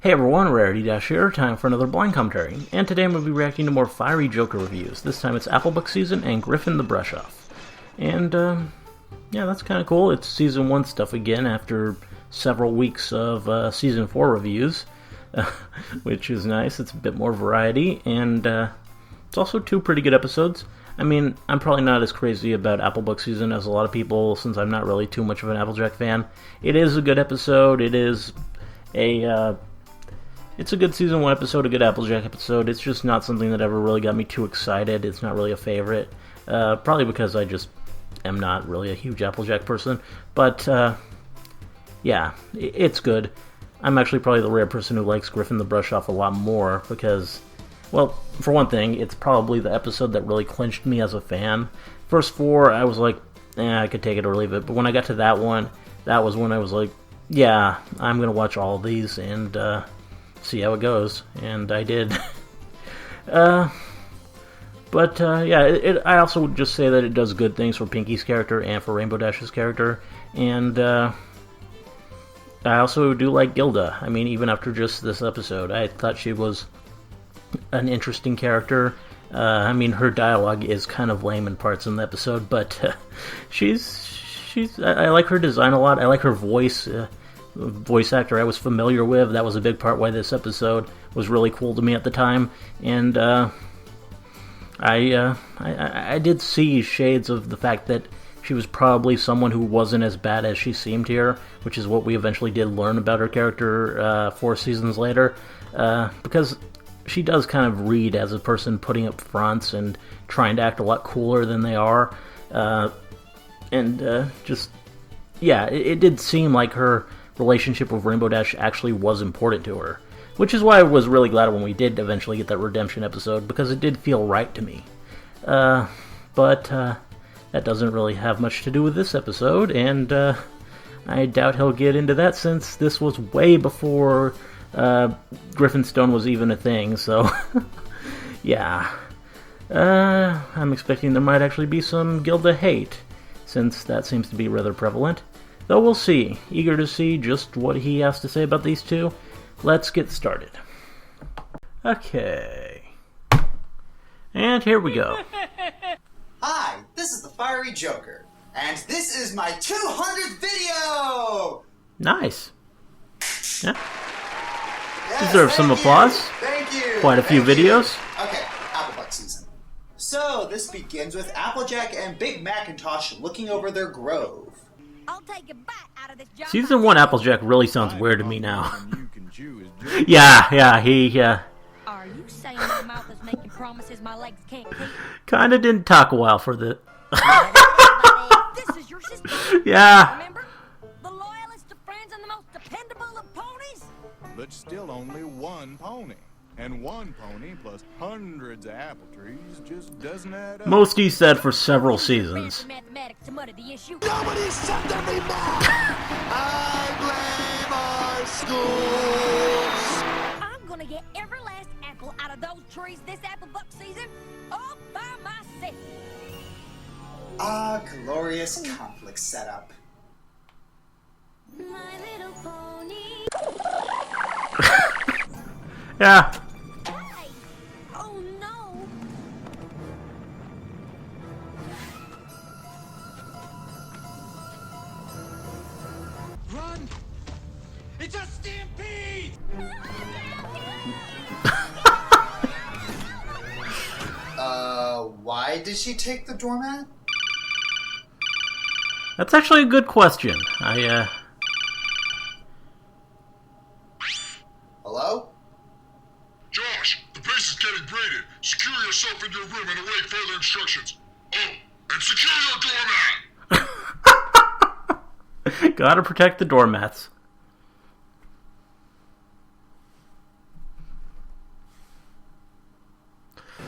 Hey everyone, Rarity Dash here, time for another blind commentary, and today I'm going to be reacting to more fiery Joker reviews. This time it's Applebuck season and Griffon the Brush Off. And, yeah, that's kind of cool. It's Season 1 stuff again after several weeks of Season 4 reviews, which is nice. It's a bit more variety, and it's also 2 pretty good episodes. I mean, I'm probably not as crazy about Applebuck season as a lot of people, since I'm not really too much of an Applejack fan. It is a good episode. It is it's a good Season 1 episode, a good Applejack episode. It's just not something that ever really got me too excited. It's not really a favorite. Probably because I just am not really a huge Applejack person. But, yeah, it's good. I'm actually probably the rare person who likes Griffon the Brush Off a lot more because, well, for one thing, it's probably the episode that really clinched me as a fan. First 4, I was like, I could take it or leave it. But when I got to that one, that was when I was like, yeah, I'm going to watch all of these and, see how it goes, and I did. Yeah, I also would just say that it does good things for Pinky's character and for Rainbow Dash's character, and I also do like Gilda. I mean, even after just this episode, I thought she was an interesting character. I mean, her dialogue is kind of lame in parts in the episode, but I like her design a lot. I like her voice. Voice actor I was familiar with. That was a big part why this episode was really cool to me at the time, and I did see shades of the fact that she was probably someone who wasn't as bad as she seemed here, which is what we eventually did learn about her character 4 seasons later, because she does kind of read as a person putting up fronts and trying to act a lot cooler than they are, just, yeah, it did seem like her relationship with Rainbow Dash actually was important to her, which is why I was really glad when we did eventually get that redemption episode, because it did feel right to me. But that doesn't really have much to do with this episode, and I doubt he'll get into that since this was way before Griffonstone was even a thing, so yeah. I'm expecting there might actually be some Gilda hate, since that seems to be rather prevalent. Though we'll see. Eager to see just what he has to say about these two. Let's get started. Okay. And here we go. Hi, this is the Fiery Joker, and this is my 200th video! Nice. Yeah. Yes, Deserves some applause. Thank you! Quite a few videos. Okay, Applebuck season. So, this begins with Applejack and Big Macintosh looking over their grove. I'll take a bite out of this job. Season 1 Applejack really sounds weird to me now. yeah, he, Are you saying my mouth is making promises my legs can't keep? kinda didn't talk a while for the... This is your sister. Yeah. Remember? The loyalist of friends and the most dependable of ponies? But still only one pony. And one pony plus hundreds of apple trees just doesn't add up. Most he said for several seasons. Mathematics to muddy the issue. Nobody said to me back! I blame our schools! I'm gonna get every last apple out of those trees this Applebuck season all by myself. Ah, glorious conflict setup. My little pony. Yeah. Hey! Oh no! Run! It's a stampede! Why did she take the doormat? That's actually a good question. Hello? Josh, the place is getting raided. Secure yourself in your room and await further instructions. Oh, and secure your doormat! Gotta protect the doormats.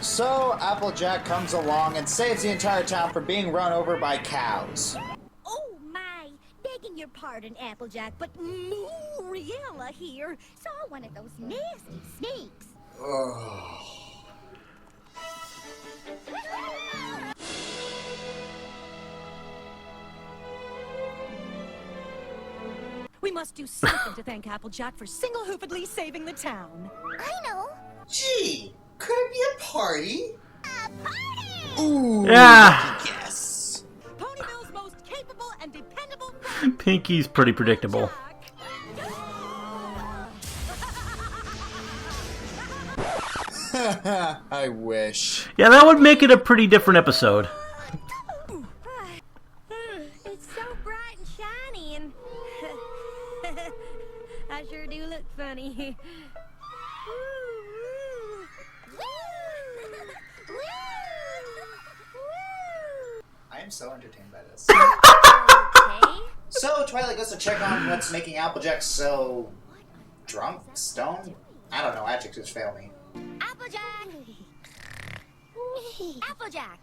So, Applejack comes along and saves the entire town from being run over by cows. Oh my! Begging your pardon, Applejack, but Muriella here saw one of those nasty snakes. We We must do something to thank Applejack for single-hoofedly saving the town. I know. Gee, could it be a party? A party! Ooh, Yeah. lucky guess. Ponyville's most capable and dependable Pinky's pretty predictable. I wish. Yeah, that would make it a pretty different episode. It's so bright and shiny, and I sure do look funny. I am so entertained by this. Okay. So, Twilight goes to check on what's making Applejack so... drunk? Stoned? I don't know, adjectives fail me. Applejack! Applejack!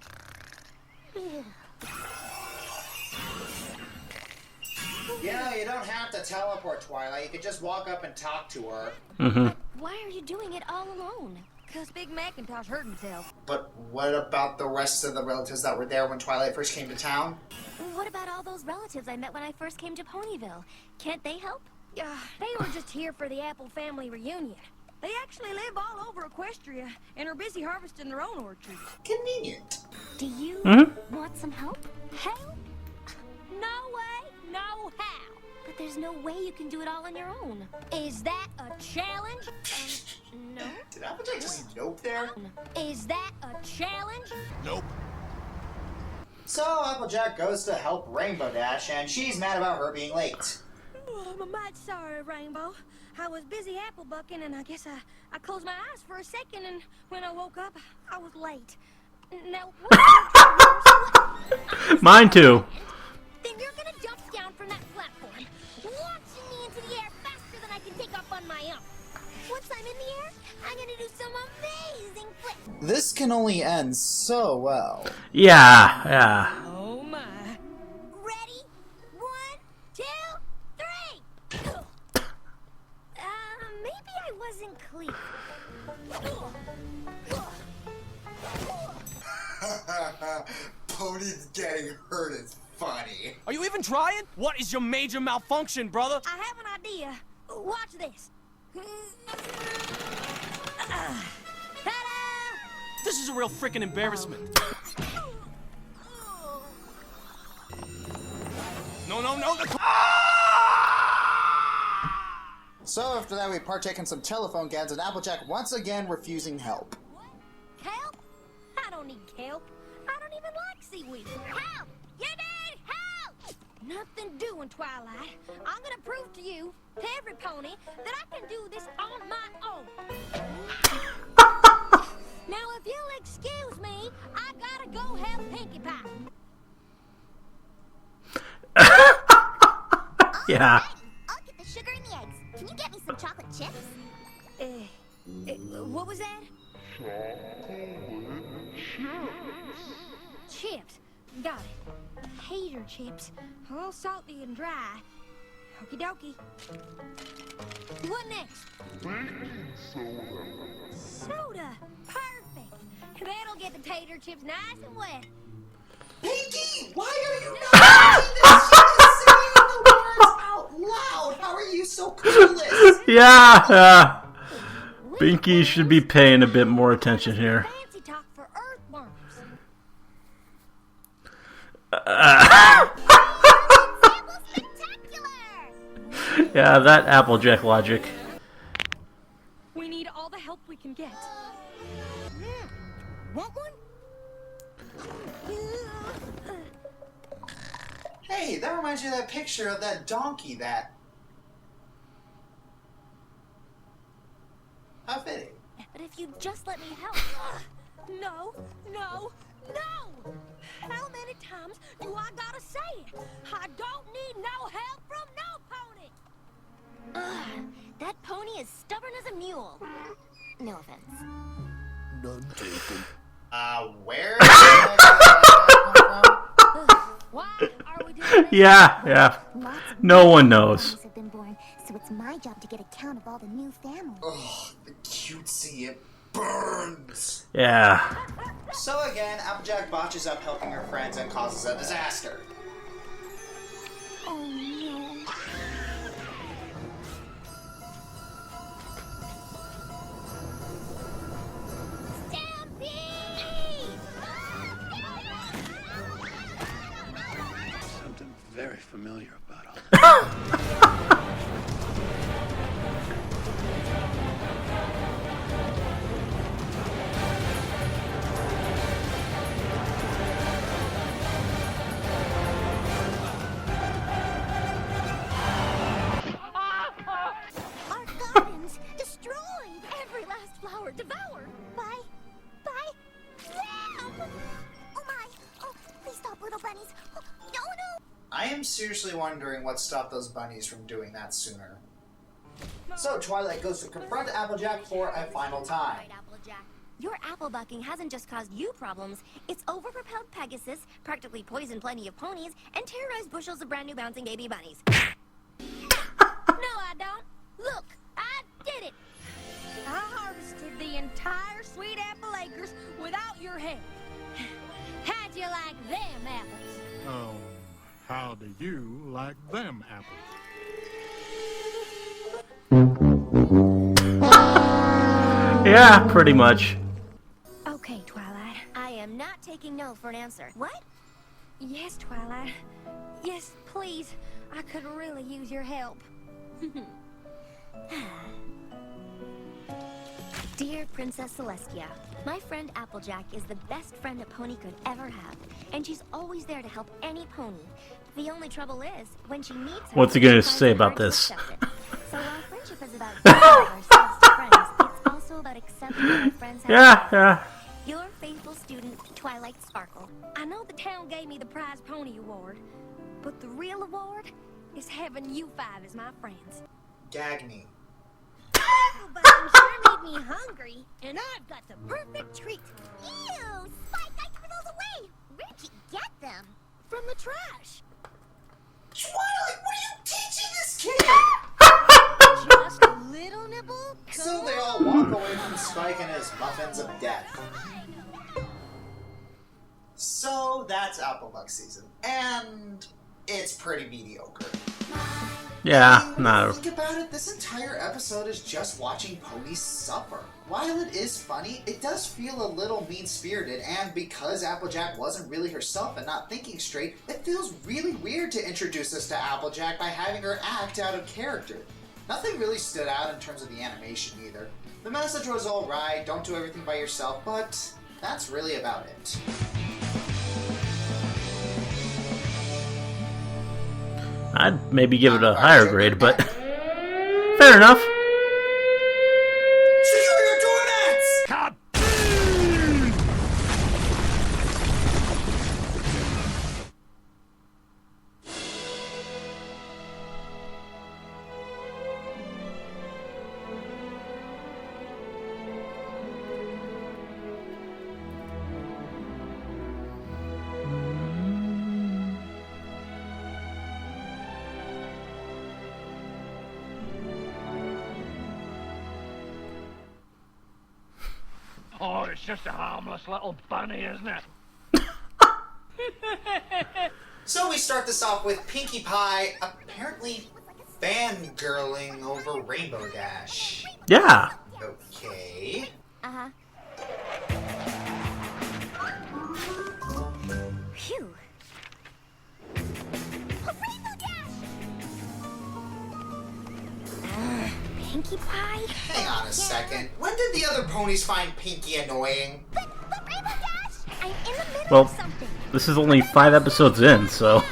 You know, you don't have to teleport, Twilight. You could just walk up and talk to her. Mm-hmm. Why are you doing it all alone? Because Big Macintosh hurt himself. But what about the rest of the relatives that were there when Twilight first came to town? What about all those relatives I met when I first came to Ponyville? Can't they help? They were just here for the Apple family reunion. They actually live all over Equestria and are busy harvesting their own orchards. Convenient. Do you want some help? Help? No way, no how. But there's no way you can do it all on your own. Is that a challenge? No. Did Applejack just nope there? Is that a challenge? Nope. So, Applejack goes to help Rainbow Dash, and she's mad about her being late. Oh, I'm mighty sorry, Rainbow. I was busy Applebucking, and I guess I closed my eyes for a second, and when I woke up, I was late. Now, Mine too. Then you're gonna jump down from that platform, launching me into the air faster than I can take off on my own. Once I'm in the air, I'm gonna do some amazing flips. This can only end so well. Yeah. Oh my. Ready? 1, 2, 3. Maybe I wasn't clear. Pony's getting hurt is funny. Are you even trying? What is your major malfunction, brother? I have an idea. Watch this. Ta-da! This is a real freaking embarrassment. No. So after that, we partake in some telephone games, and Applejack once again refusing help. Kelp? I don't need kelp. I don't even like seaweed. Help! You need help! Nothing doing, Twilight. I'm gonna prove to you, to every pony, that I can do this on my own. Now, if you'll excuse me, I gotta go help Pinkie Pie. Yeah. I'll get the sugar and the eggs. Can you get me some chocolate chips? What was that? Chips. Got it. Tater chips. All salty and dry. Okie dokie. What next? Soda. Perfect. That'll get the tater chips nice and wet. Pinkie, why are you not doing this? She is saying the words out loud. How are you so clueless? Yeah. Pinky should be paying a bit more attention here. Fancy talk for earthworms. Spectacular! Yeah, that Applejack logic. We need all the help we can get. Want one? Hey, that reminds me of that picture of that donkey that... How fitting. But if you just let me help. No. How many times do I gotta say it? I don't need no help from no pony. That pony is stubborn as a mule. No offense. None taken. Where did that come from? Why are we doing this? Yeah. Lots of No new one knows. families have been born, so it's my job to get a count of all the new families. Ugh, the cutesy, it burns. Yeah. So again, Applejack botches up helping her friends and causes a disaster. Oh no. familiar about all Our gardens destroyed. Every last flower devoured. By them. Oh my. Oh, please stop, little bunnies. Oh, no, no. I am seriously wondering what stopped those bunnies from doing that sooner. So Twilight goes to confront Applejack for a final time. Right, Applejack. Your apple-bucking hasn't just caused you problems. It's overpropelled Pegasus, practically poisoned plenty of ponies, and terrorized bushels of brand new bouncing baby bunnies. No, I don't. Look, I did it. I harvested the entire sweet apple acres without your help. How'd you like them apples? Oh, how do you like them apples? Yeah, pretty much. Okay, Twilight. I am not taking no for an answer. What? Yes, Twilight. Yes, please. I could really use your help. Dear Princess Celestia, my friend Applejack is the best friend a pony could ever have, and she's always there to help any pony. The only trouble is, when she needs her, What's he gonna she finds say it about hard to this? accept it. So while friendship is about giving ourselves to friends, it's also about accepting what our friends have. Yeah. Your faithful student, Twilight Sparkle. I know the town gave me the prize pony award, but the real award is having you five as my friends. Gag me. But you sure made me hungry, and I've got the perfect treat. Ew, Spike, I threw those away. Where'd you get them? From the trash. Twilight, what are you teaching this kid? Just a little nibble. So they all walk away from Spike and his muffins of death. So that's Applebuck season, and it's pretty mediocre. Yeah, When no. you think about it, this entire episode is just watching ponies suffer. While it is funny, it does feel a little mean-spirited, and because Applejack wasn't really herself and not thinking straight, it feels really weird to introduce us to Applejack by having her act out of character. Nothing really stood out in terms of the animation either. The message was alright, don't do everything by yourself, but that's really about it. I'd maybe give it a higher grade, but fair enough. Secure your doormats! God! Oh, it's just a harmless little bunny, isn't it? So we start this off with Pinkie Pie apparently fangirling over Rainbow Dash. Yeah. Okay. Uh-huh. Phew. Oh, Rainbow Dash! Pinkie Pie? Hang on a second. When did the other ponies find Pinkie annoying? But Rainbow Dash! I'm in the middle Well, of something. this is only 5 episodes in, so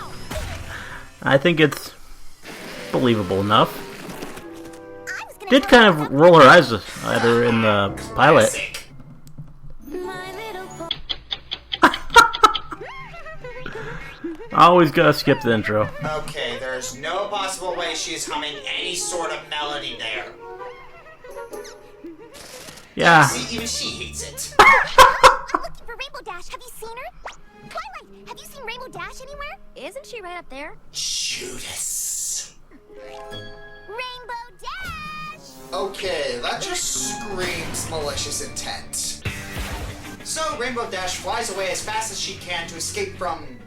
I think it's believable enough. I was gonna Did kind of roll her eyes at her in the pilot. Classic. My little Always gotta skip the intro. Okay, there's no possible way she's humming any sort of melody there. Yeah. See, even she hates it. I'm looking for Rainbow Dash. Have you seen her? Twilight, have you seen Rainbow Dash anywhere? Isn't she right up there? Judas. Rainbow Dash! Okay, that just screams malicious intent. So Rainbow Dash flies away as fast as she can to escape from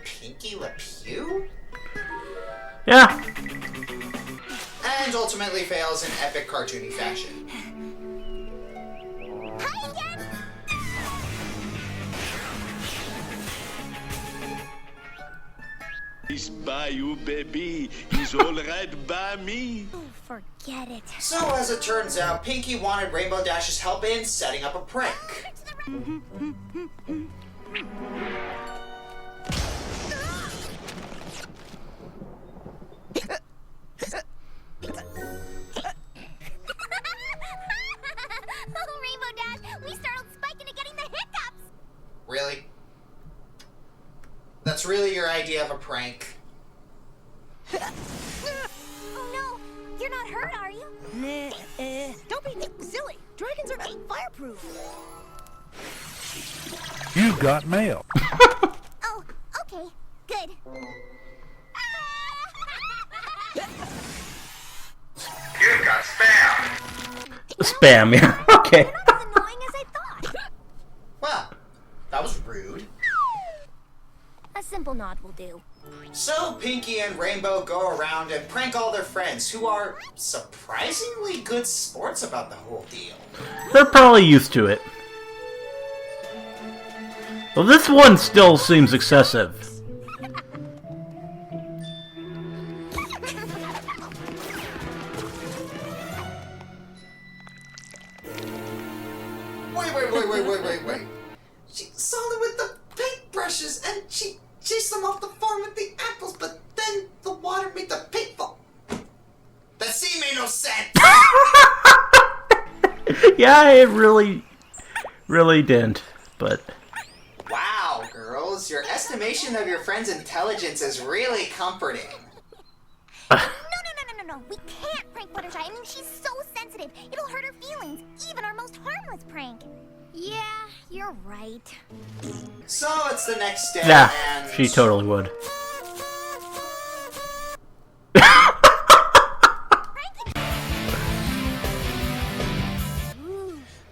Pinkie LePew? Yeah. And ultimately fails in epic cartoony fashion. Hi again! He's by you, baby. He's all right by me. Oh, forget it. So, as it turns out, Pinky wanted Rainbow Dash's help in setting up a prank. Oh, Rainbow Dash, we startled Spike into getting the hiccups. Really? That's really your idea of a prank? Oh no, you're not hurt, are you? Don't be silly. Dragons are fireproof. You got mail. Oh, okay, good. You got spam. Spam, yeah. Okay. Not as annoying as I thought. Well, that was rude. A simple nod will do. So, Pinky and Rainbow go around and prank all their friends, who are surprisingly good sports about the whole deal. They're probably used to it. Well, this one still seems excessive. Wait. She saw them with the paintbrushes, and she chased them off the farm with the apples, but then the water made the paint fall. That scene made no sense! Yeah, it really didn't, but... Wow, girls, your estimation of your friend's intelligence is really comforting. No. We can't prank Fluttershy. I mean, she's so sensitive. It'll hurt her feelings, even our most harmless prank. Yeah, you're right. So it's the next day, Yeah, and... she totally would.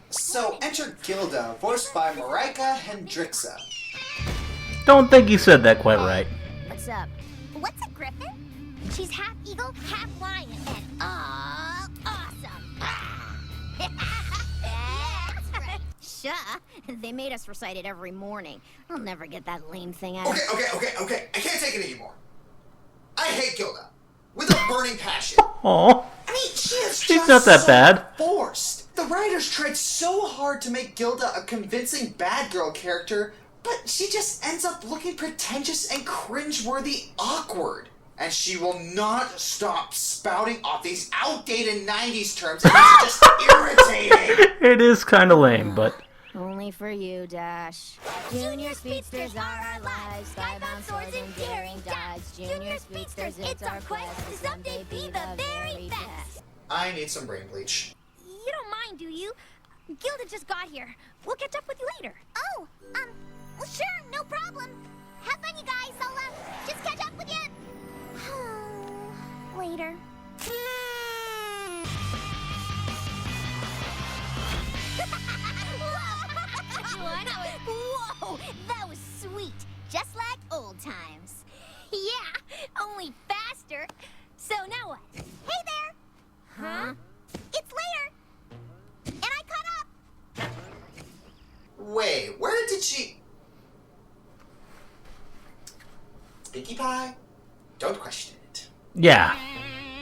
So enter Gilda, voiced by Marika Hendricksa. Don't think you said that quite right. What's up? What's a griffin? She's half eagle, half lion, and all awesome. That's right. Sure. They made us recite it every morning. I'll never get that lame thing out. Okay. I can't take it anymore. I hate Gilda. With a burning passion. Aw. I mean, she's She's not that bad. Forced. The writers tried so hard to make Gilda a convincing bad girl character, but she just ends up looking pretentious and cringeworthy awkward. And she will not stop spouting off these outdated 90s terms, and it's just irritating. It is kind of lame, but... Only for you, Dash. Junior speedsters are our lives, skybound swords and daring dives. Junior speedsters, it's our quest to someday be the very best. I need some brain bleach. You don't mind, do you? Gilda just got here. We'll catch up with you later. Oh, well, sure, no problem. Have fun, you guys. I'll, just catch up with you. Later. Whoa, that was sweet. Just like old times. Yeah, only faster. So now what? Hey there. Huh? It's later. And I caught up. Wait, where did she... Pinkie Pie? Don't question it. Yeah.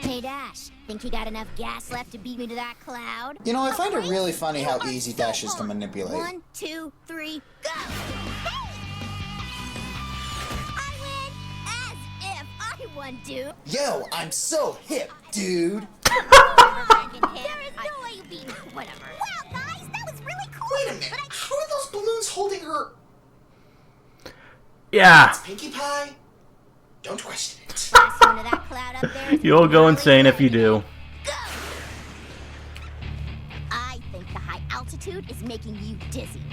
Hey, Dash, think you got enough gas left to beat me to that cloud? You know, I find it really funny how easy Dash is to manipulate. 1, 2, 3, go! I win! As if I won, dude! Yo, I'm so hip, dude! There is no way you beat me. Whatever. Wow, guys, that was really cool. Wait a minute, how are those balloons holding her? Yeah. It's Pinkie Pie? Don't question it. Blast you into that cloud up there. You'll go insane if you do. Go! I think the high altitude is making you dizzy.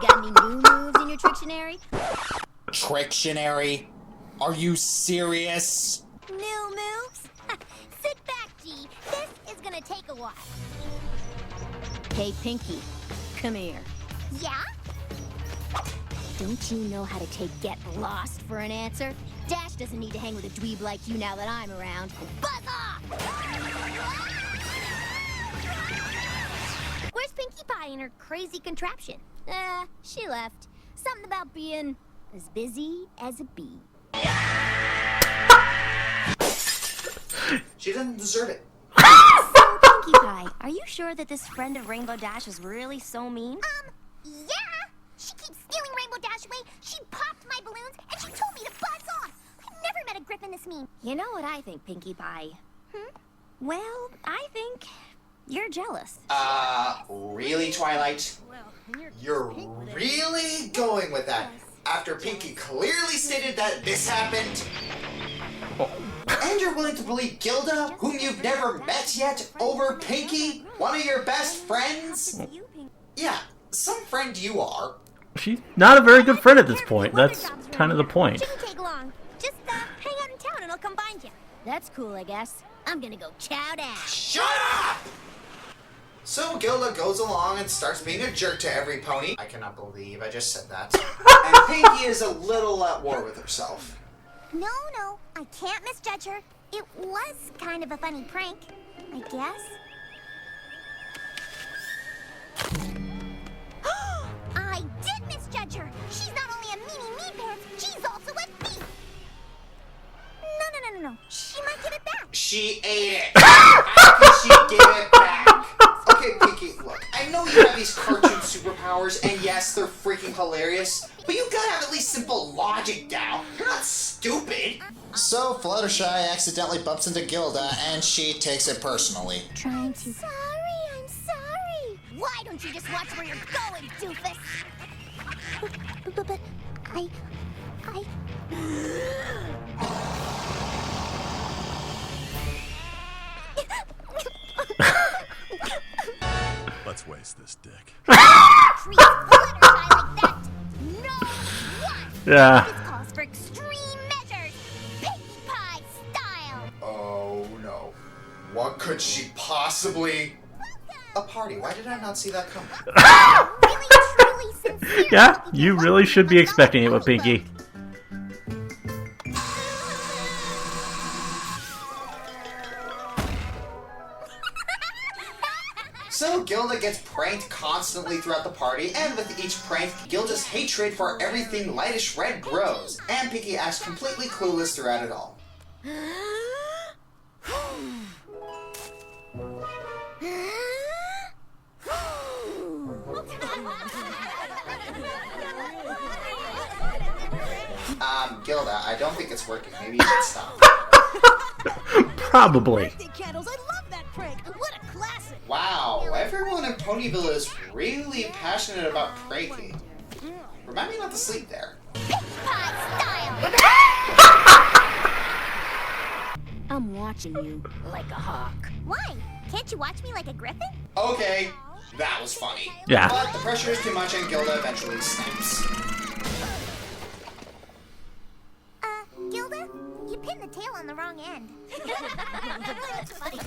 Got any new moves in your Trictionary? Trictionary? Are you serious? New moves? Sit back, G. This is gonna take a while. Hey, Pinky, come here. Yeah? Don't you know how to take get lost for an answer? Dash doesn't need to hang with a dweeb like you now that I'm around. Buzz off! Where's Pinkie Pie and her crazy contraption? She left. Something about being as busy as a bee. She doesn't deserve it. So, Pinkie Pie, are you sure that this friend of Rainbow Dash is really so mean? Yeah! She keeps stealing Rainbow Dash away, she popped my balloons, and she told me to buzz off! I've never met a Griffon this mean. You know what I think, Pinkie Pie? Well, I think you're jealous. Really, Twilight? Well, You're really going with that? After Pinkie clearly stated that this happened? And you're willing to believe Gilda, whom you've never met yet, over Pinkie? One of your best friends? Yeah, some friend you are. She's not a very good friend at this point. That's kind of the point. Shouldn't take long. Just hang out in town and I'll come find you. That's cool, I guess. I'm gonna go chow down. Shut up! So Gilda goes along and starts being a jerk to every pony. I cannot believe I just said that. And Pinkie is a little at war with herself. No, I can't misjudge her. It was kind of a funny prank, I guess. I did misjudge her. She's not only a meanie pants, she's also a thief. No. She might give it back. She ate it. How can she give it back? Okay, Pinkie, look. I know you have these cartoon superpowers, and yes, they're freaking hilarious, but you gotta have at least simple logic down. You're not stupid. So Fluttershy accidentally bumps into Gilda, and she takes it personally. I'm sorry. Why don't you just watch where you're going, doofus? But I... Let's waste this dick. Treat Fluttershy like that. No one. Yeah. This calls for extreme measures. Pinkie Pie style. Oh no. What could she possibly... A party. Why did I not see that coming? Really, truly, sincerely. Yeah, you really should be expecting it with Pinkie. So Gilda gets pranked constantly throughout the party, and with each prank, Gilda's hatred for everything lightish red grows, and Pinkie acts completely clueless throughout it all. Gilda, I don't think it's working. Maybe you should stop. Probably. Birthday candles, I love that prank. What a classic. Wow, everyone in Ponyville is really passionate about pranking. Remind me not to sleep there. Pinkie Pie style. I'm watching you like a hawk. Why? Can't you watch me like a griffin? Okay, that was funny. Yeah. But the pressure is too much and Gilda eventually snaps. Gilda, you pinned the tail on the wrong end. That's funny.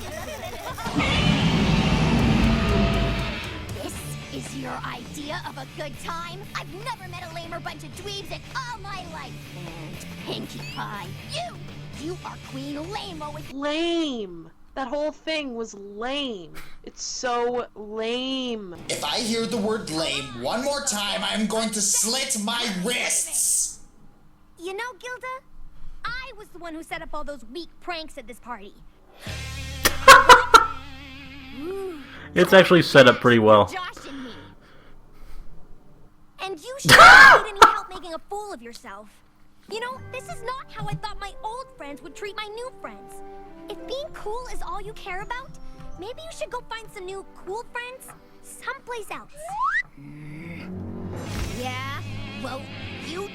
This is your idea of a good time? I've never met a lamer bunch of dweebs in all my life. And Pinkie Pie, you are Queen Lame-o with... Lame. That whole thing was lame. It's so lame. If I hear the word lame one more time, I'm going to slit my wrists! You know, Gilda, I was the one who set up all those weak pranks at this party. It's actually set up pretty well. Josh and me. And you shouldn't need any help making a fool of yourself. You know, this is not how I thought my old friends would treat my new friends. If being cool is all you care about, maybe you should go find some new cool friends someplace else. Yeah? Well, you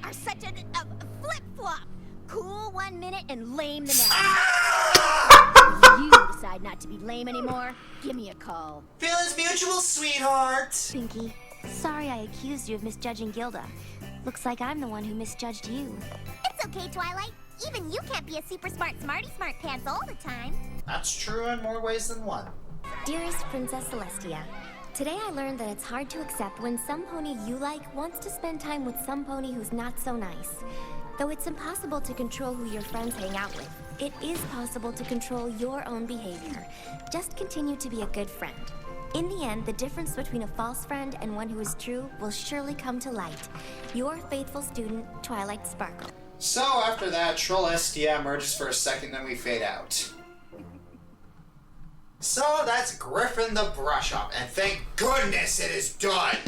are such a flip-flop. Cool 1 minute and lame the next. If you decide not to be lame anymore, give me a call. Feelings mutual, sweetheart! Pinkie, sorry I accused you of misjudging Gilda. Looks like I'm the one who misjudged you. It's okay, Twilight. Even you can't be a super smart smarty smart pants all the time. That's true in more ways than one. Dearest Princess Celestia, Today I learned that it's hard to accept when some pony you like wants to spend time with some pony who's not so nice. Though it's impossible to control who your friends hang out with, it is possible to control your own behavior. Just continue to be a good friend. In the end, the difference between a false friend and one who is true will surely come to light. Your faithful student, Twilight Sparkle. So after that, Troll SDM emerges for a second, then we fade out. So that's Griffon the Brush Up, and thank goodness it is done!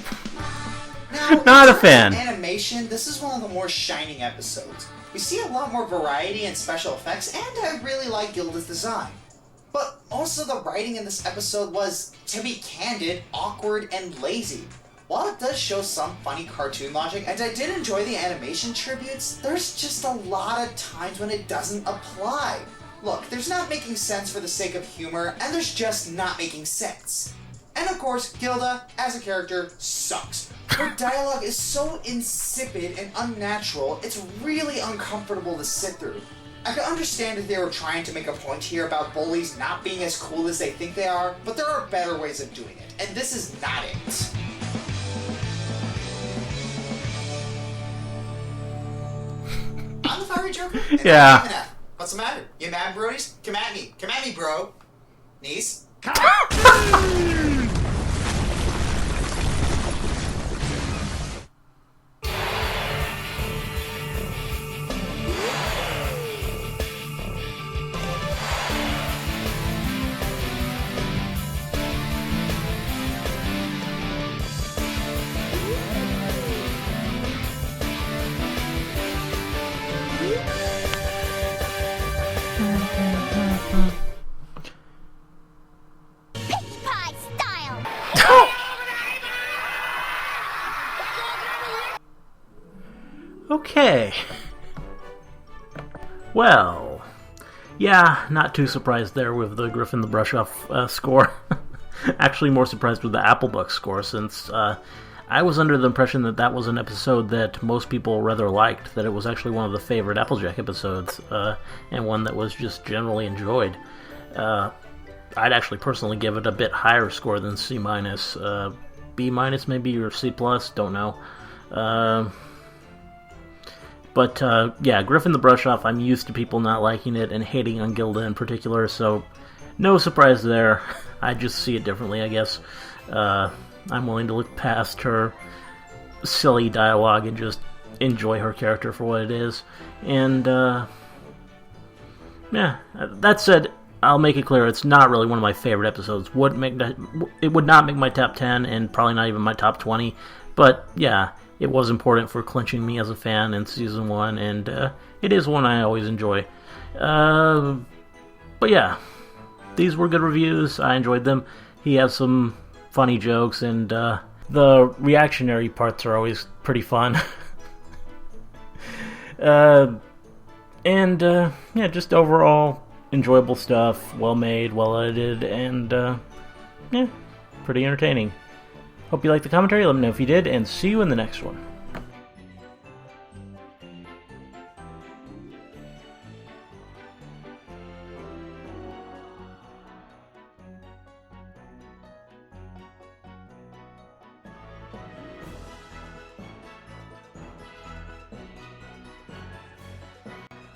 Now, Not a fan. Animation, this is one of the more shining episodes. We see a lot more variety and special effects, and I really like Gilda's design. But also the writing in this episode was, to be candid, awkward and lazy. While it does show some funny cartoon logic, and I did enjoy the animation tributes, there's just a lot of times when it doesn't apply. Look, there's not making sense for the sake of humor, and there's just not making sense. And of course, Gilda, as a character, sucks. Her dialogue is so insipid and unnatural, it's really uncomfortable to sit through. I can understand if they were trying to make a point here about bullies not being as cool as they think they are, but there are better ways of doing it, and this is not it. I'm the fiery Joker, and Yeah. I'm an F. What's the matter? You mad, brodies? Come at me. Come at me, bro. Niece? Pie style! Okay. Well, yeah, not too surprised there with the Griffon the Brush Off score. Actually, more surprised with the Applebuck score, since I was under the impression that that was an episode that most people rather liked, that it was actually one of the favorite Applejack episodes, and one that was just generally enjoyed. I'd actually personally give it a bit higher score than C-, B- maybe, or C+, don't know. But yeah, Griffon the Brush Off, I'm used to people not liking it and hating on Gilda in particular, so no surprise there. I just see it differently, I guess. I'm willing to look past her silly dialogue and just enjoy her character for what it is. And, yeah, that said, I'll make it clear, it's not really one of my favorite episodes. It would not make my top 10, and probably not even my top 20, but yeah, it was important for clinching me as a fan in Season 1, and it is one I always enjoy. But yeah, these were good reviews, I enjoyed them. He has some funny jokes, and the reactionary parts are always pretty fun. And yeah, just overall enjoyable stuff, well made, well edited, and yeah, pretty entertaining. Hope you liked the commentary, let me know if you did, and see you in the next one.